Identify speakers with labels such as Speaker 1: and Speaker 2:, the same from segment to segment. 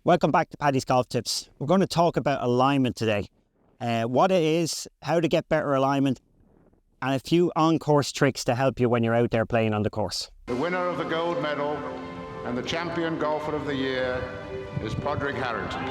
Speaker 1: Welcome back to Paddy's Golf Tips. We're going to talk about alignment today. What it is, how to get better alignment, and a few on-course tricks to help you when you're out there playing on the course.
Speaker 2: The winner of the gold medal and the champion golfer of the year is Padraig Harrington.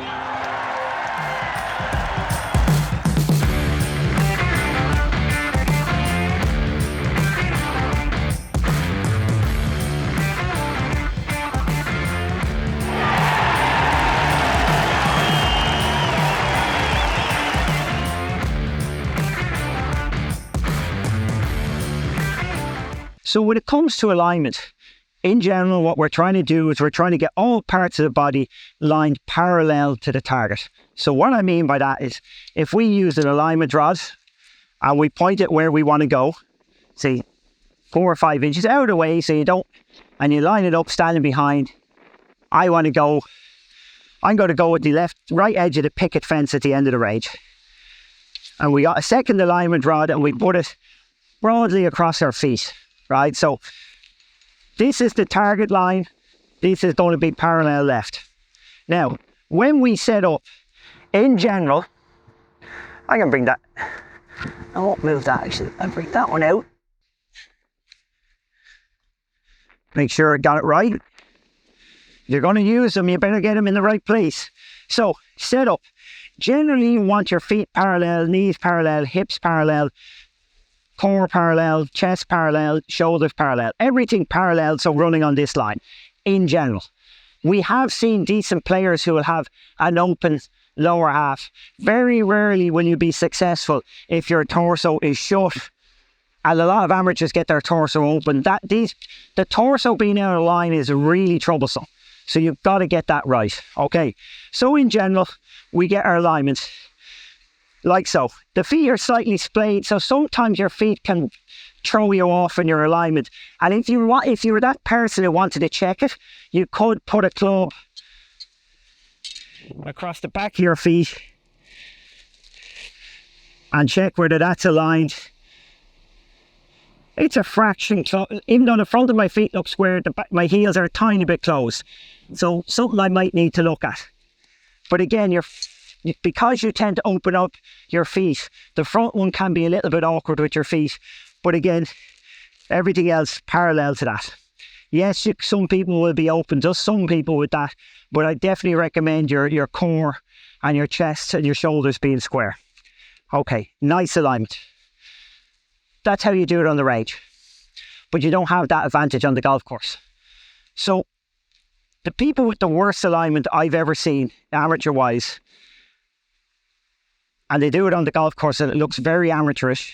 Speaker 1: So when it comes to alignment, in general, what we're trying to do is we're trying to get all parts of the body lined parallel to the target. So what I mean by that is if we use an alignment rod and we point it where we want to go, say 4 or 5 inches out of the way so you don't, and you line it up standing behind, I'm going to go with the right edge of the picket fence at the end of the range. And we got a second alignment rod and we put it broadly across our feet. Right, so this is the target line, this is going to be parallel left. Now, when we set up, in general, I can bring that, I won't move that actually, I'll bring that one out. Make sure I got it right. If you're going to use them, you better get them in the right place. So, set up. Generally, you want your feet parallel, knees parallel, hips parallel, core parallel, chest parallel, shoulders parallel, everything parallel, so running on this line, in general. We have seen decent players who will have an open lower half. Very rarely will you be successful if your torso is shut, and a lot of amateurs get their torso open. The torso being out of line is really troublesome, so you've got to get that right. Okay, so in general, we get our alignment like so. The feet are slightly splayed, so sometimes your feet can throw you off in your alignment. And if you were that person who wanted to check it, you could put a club across the back of your feet and check whether that's aligned. It's a fraction, even though the front of my feet look square, my heels are a tiny bit closed. So something I might need to look at. But again, because you tend to open up your feet, the front one can be a little bit awkward with your feet, but again, everything else parallel to that. Yes, some people will be open, just some people with that, but I definitely recommend your core and your chest and your shoulders being square. Okay, nice alignment. That's how you do it on the range, but you don't have that advantage on the golf course. So the people with the worst alignment I've ever seen, amateur-wise, and they do it on the golf course and it looks very amateurish.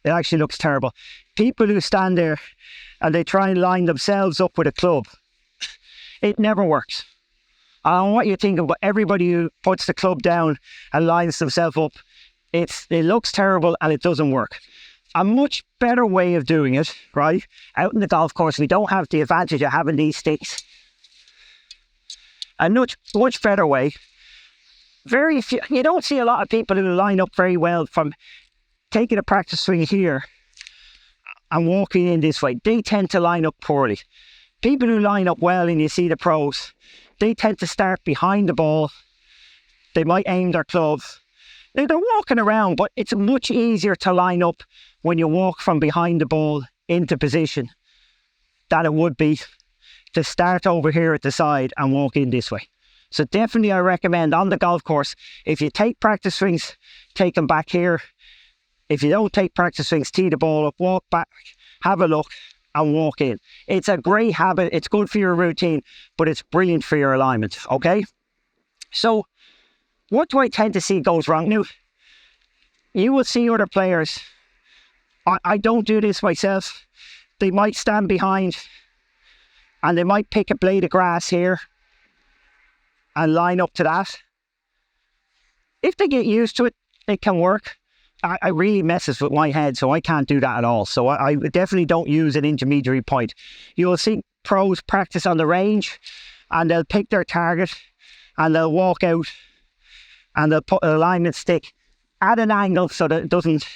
Speaker 1: It actually looks terrible. People who stand there and they try and line themselves up with a club, it never works. I don't know what you think of, but everybody who puts the club down and lines themselves up, it looks terrible and it doesn't work. A much better way of doing it, right? Out in the golf course, we don't have the advantage of having these sticks. A much better way. Very few, you don't see a lot of people who line up very well from taking a practice swing here and walking in this way. They tend to line up poorly. People who line up well, and you see the pros, they tend to start behind the ball. They might aim their club. They're walking around, but it's much easier to line up when you walk from behind the ball into position than it would be to start over here at the side and walk in this way. So definitely I recommend on the golf course, if you take practice swings, take them back here. If you don't take practice swings, tee the ball up, walk back, have a look and walk in. It's a great habit. It's good for your routine, but it's brilliant for your alignment, okay? So what do I tend to see goes wrong? Now, you will see other players. I don't do this myself. They might stand behind and they might pick a blade of grass here and line up to that. If they get used to it, it can work. I really messes with my head, so I can't do that at all. So I definitely don't use an intermediary point. You will see pros practice on the range and they'll pick their target and they'll walk out and they'll put an alignment stick at an angle so that it doesn't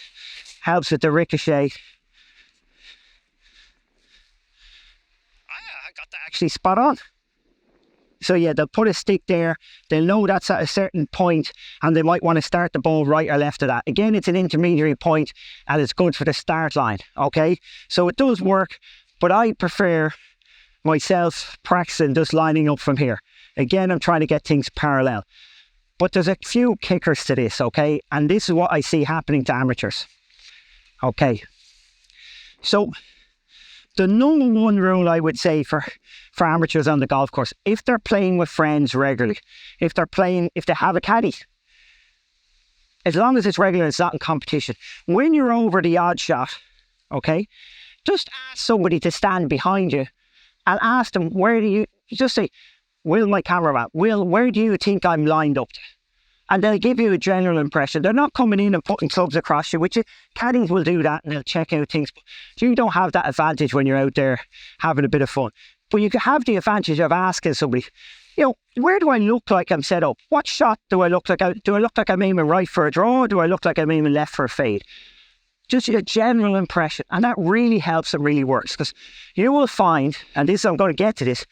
Speaker 1: helps with the ricochet. I got that actually spot on. So yeah, they'll put a stick there, they'll know that's at a certain point, and they might want to start the ball right or left of that. Again, it's an intermediary point, and it's good for the start line, okay? So it does work, but I prefer myself practicing just lining up from here. Again, I'm trying to get things parallel. But there's a few kickers to this, okay? And this is what I see happening to amateurs. Okay. So the number one rule I would say for amateurs on the golf course, if they're playing with friends regularly, if they have a caddy, as long as it's regular, it's not in competition. When you're over the odd shot, okay, just ask somebody to stand behind you and ask them, just say, Will, my cameraman, where do you think I'm lined up to? And they'll give you a general impression. They're not coming in and putting clubs across you, which caddies will do that and they'll check out things. But you don't have that advantage when you're out there having a bit of fun. But you can have the advantage of asking somebody, where do I look like I'm set up? What shot do I look like? Do I look like I'm aiming right for a draw? Or do I look like I'm aiming left for a fade? Just a general impression. And that really helps and really works. Because you will find, and I'm going to get to this,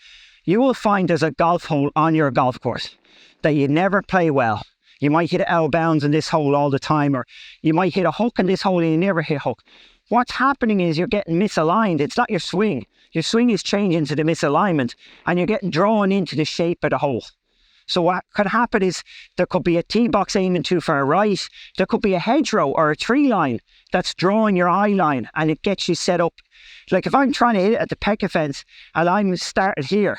Speaker 1: you will find there's a golf hole on your golf course that you never play well. You might hit it out of bounds in this hole all the time, or you might hit a hook in this hole and you never hit a hook. What's happening is you're getting misaligned. It's not your swing. Your swing is changing to the misalignment and you're getting drawn into the shape of the hole. So what could happen is there could be a tee box aiming too far right. There could be a hedgerow or a tree line that's drawing your eye line and it gets you set up. Like if I'm trying to hit it at the pecker fence and I'm started here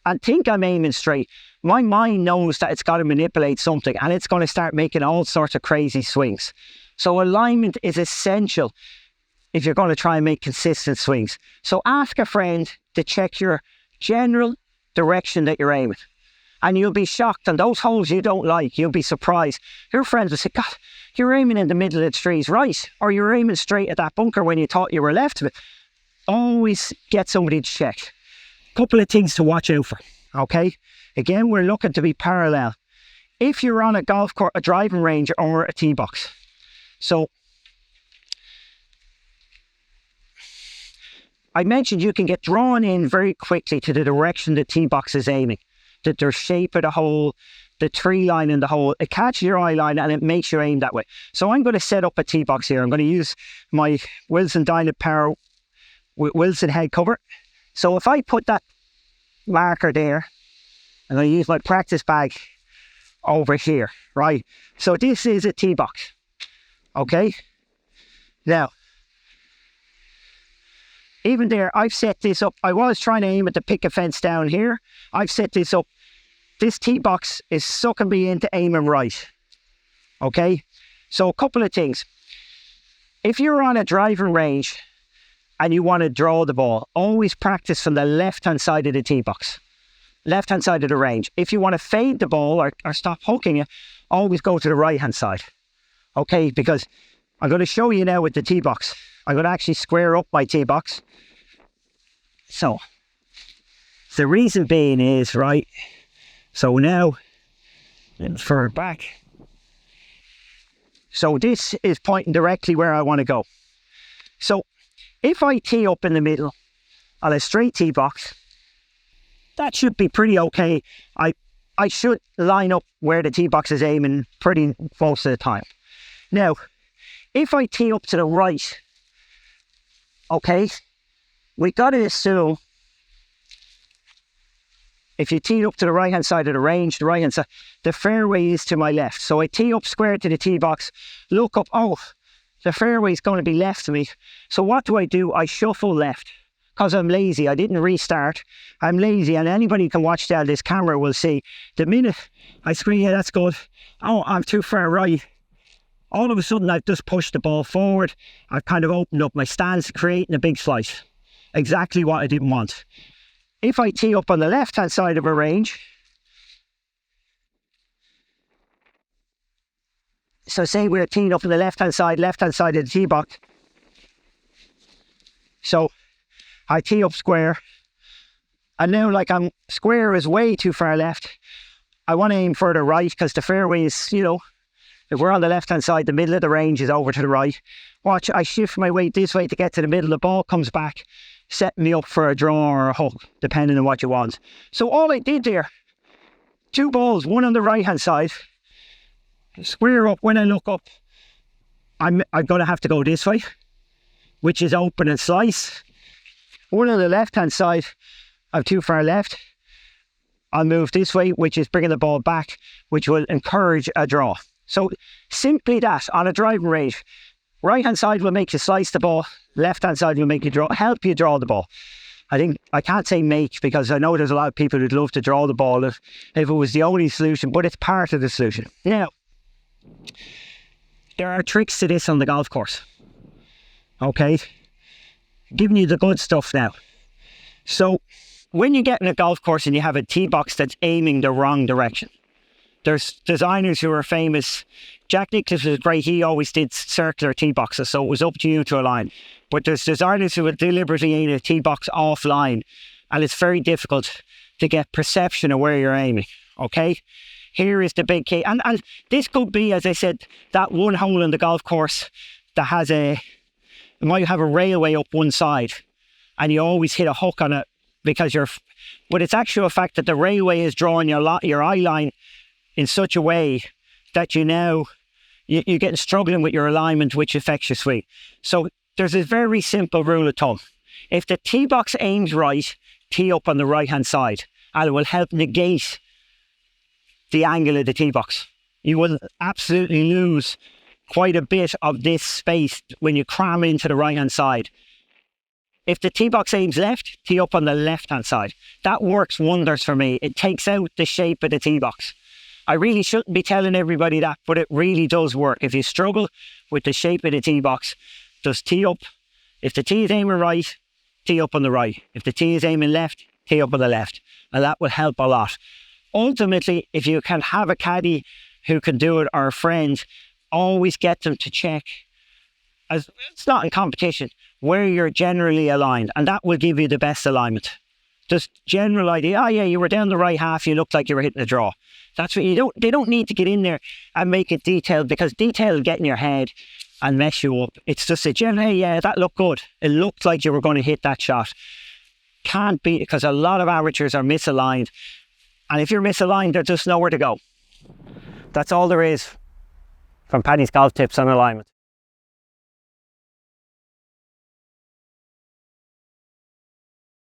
Speaker 1: and think I'm aiming straight, my mind knows that it's got to manipulate something and it's going to start making all sorts of crazy swings. So alignment is essential if you're going to try and make consistent swings. So ask a friend to check your general direction that you're aiming. And you'll be shocked. And those holes you don't like, you'll be surprised. Your friends will say, God, you're aiming in the middle of the trees right, or you're aiming straight at that bunker when you thought you were left of it. Always get somebody to check. Couple of things to watch out for, okay? Again, we're looking to be parallel. If you're on a golf course, a driving range, or a tee box. So, I mentioned you can get drawn in very quickly to the direction the tee box is aiming. The shape of the hole, the tree line in the hole, it catches your eye line and it makes you aim that way. So I'm going to set up a tee box here. I'm going to use my Wilson Dynamic Power with Wilson head cover. So if I put that marker there, I'm going to use my practice bag over here, right? So this is a tee box, okay? Now, even there, I've set this up. I was trying to aim at the picket fence down here. I've set this up. This tee box is sucking me into aiming right, okay? So a couple of things. If you're on a driving range and you want to draw the ball, always practice from the left-hand side of the tee box, left-hand side of the range. If you want to fade the ball or stop hooking it, always go to the right-hand side, okay? Because I'm going to show you now with the tee box. I'm going to actually square up my tee box. So, the reason being is, right, so now, further back. So this is pointing directly where I want to go. So, if I tee up in the middle on a straight tee box, that should be pretty okay. I should line up where the tee box is aiming pretty most of the time. Now, if I tee up to the right, okay, we got to assume if you tee up to the right-hand side of the range, the right-hand side, the fairway is to my left. So I tee up square to the tee box, look up, oh, the fairway is going to be left of me. So what do? I shuffle left because I'm lazy. I didn't restart. I'm lazy, and anybody who can watch down this camera will see the minute I scream, yeah, that's good. Oh, I'm too far right. All of a sudden, I've just pushed the ball forward. I've kind of opened up my stance, creating a big slice. Exactly what I didn't want. If I tee up on the left-hand side of a range, so say we're teeing up on the left-hand side of the tee box. So I tee up square. And now, like, I'm square is way too far left. I want to aim further right because the fairway is, if we're on the left-hand side, the middle of the range is over to the right. Watch, I shift my weight this way to get to the middle. The ball comes back. setting me up for a draw or a hook, depending on what you want. So all I did there, 2 balls, one on the right hand side, square up. When I look up, I'm going to have to go this way, which is open and slice. One on the left hand side, I'm too far left. I'll move this way, which is bringing the ball back, which will encourage a draw. So simply that, on a driving range, right hand side will make you slice the ball, left hand side will make you help you draw the ball. I can't say make, because I know there's a lot of people who'd love to draw the ball if it was the only solution, but it's part of the solution. Now, there are tricks to this on the golf course. Okay, giving you the good stuff now. So when you get in a golf course and you have a tee box that's aiming the wrong direction, there's designers who are famous. Jack Nicklaus was great. He always did circular tee boxes, so it was up to you to align. But there's designers who would deliberately aim a tee box offline, and it's very difficult to get perception of where you're aiming. Okay, here is the big key. And this could be, as I said, that one hole in the golf course that has it might have a railway up one side, and you always hit a hook on it because but it's actually a fact that the railway is drawing your eye line in such a way that you're getting struggling with your alignment, which affects your swing. So there's a very simple rule of thumb. If the tee box aims right, tee up on the right hand side, and it will help negate the angle of the tee box. You will absolutely lose quite a bit of this space when you cram into the right hand side. If the tee box aims left, tee up on the left hand side. That works wonders for me. It takes out the shape of the tee box. I really shouldn't be telling everybody that, but it really does work. If you struggle with the shape of the tee box, just tee up. If the tee is aiming right, tee up on the right. If the tee is aiming left, tee up on the left. And that will help a lot. Ultimately, if you can have a caddy who can do it, or a friend, always get them to check, as it's not in competition, where you're generally aligned, and that will give you the best alignment. Just general idea. Oh yeah, you were down the right half, you looked like you were hitting a draw. That's what they don't need to get in there and make it detailed, because detail will get in your head and mess you up. It's just a general, hey, yeah, that looked good. It looked like you were going to hit that shot. Can't be, because a lot of amateurs are misaligned. And if you're misaligned, there's just nowhere to go. That's all there is from Paddy's Golf Tips on Alignment.